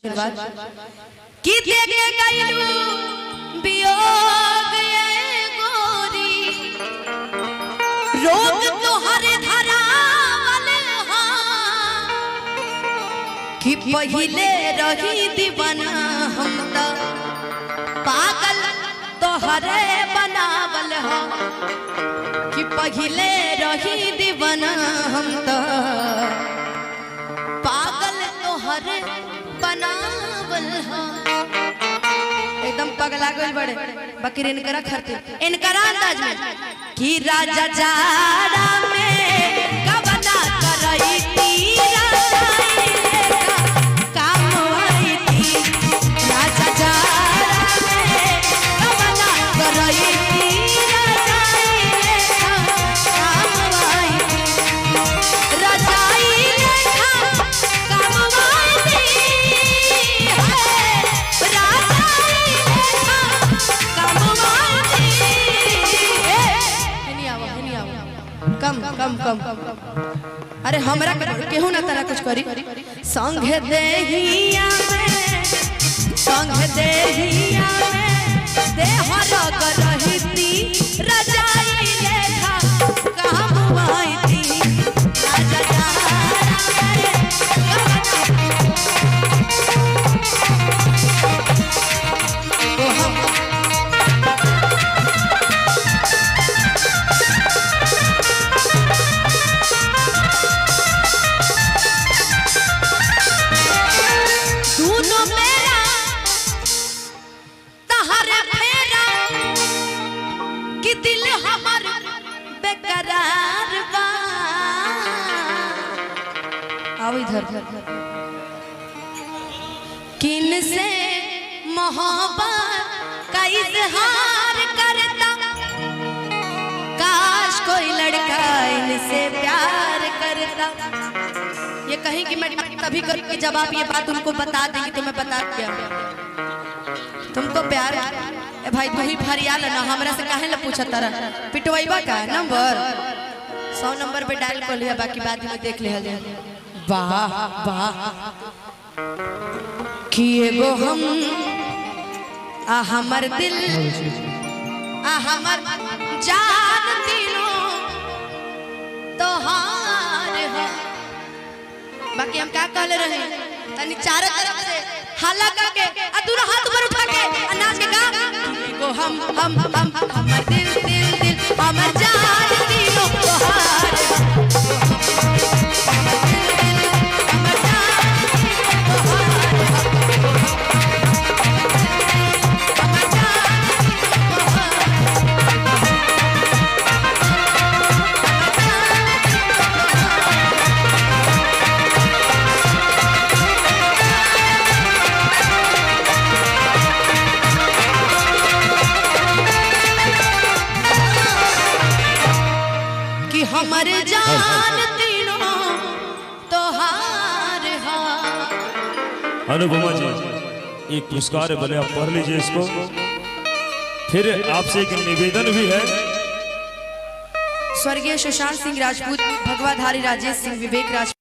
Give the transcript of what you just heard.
आशीर्वाद की देखे गइलू वियोग ये गोरी रोग तोहरे धरावल हा कि पहिले रही दीवाना हम त पागल तोहरे बनावल हा कि पहिले रही दीवाना हम त पागल तोहरे बनावल हा एकदम पगला गइल बड़े बकरी इनकरा खरते इनकरा अंदाज में कि राजा जाड़ा में कबना करई ती राजा लेका काम आई थी राजा जाड़ा में कबना करई ती राजा लेका काम आई थी रजाई लेका काम आई थी कम कम कम अरे हमरा केहू ना तरह कुछ करी संग देहिया में देहर करहिती रजाई लेखा काम आई थी राजा दिल हमर बेकरार बा आओ इधर किन से मोहब्बत का इजहार करता काश कोई लड़का इनसे प्यार करता ये कहीं कि मैं तभी करूँगी जब आप ये बात उनको बता देंगी तो मैं बता क्या तुमको प्यार ए भाई तू ही फरियाल ना हमरा से काहे ल पूछत तरह पिटवाइबा का नंबर 100 नंबर पे डायल कर लिया बाकी बाद में देख ले हले वाह वाह कि एगो हम आ हमर दिल आ हमर जान तीनों तोहार है बाकी हम क्या कहले रहे तनी चारों तरफ से हाला करके आ दूर हाथ ऊपर उठा के नाच के गा को हम हमर दिल दिल दिल हमर जान तीनों तोहार हमर जान हमर जान तीनों तोहार हा अनुपमा जी एक पुरस्कार है भले आप पढ़ लीजिए इसको फिर आपसे एक निवेदन भी है स्वर्गीय सुशांत सिंह राजपूत भगवाधारी राजेश सिंह विवेक राजपूत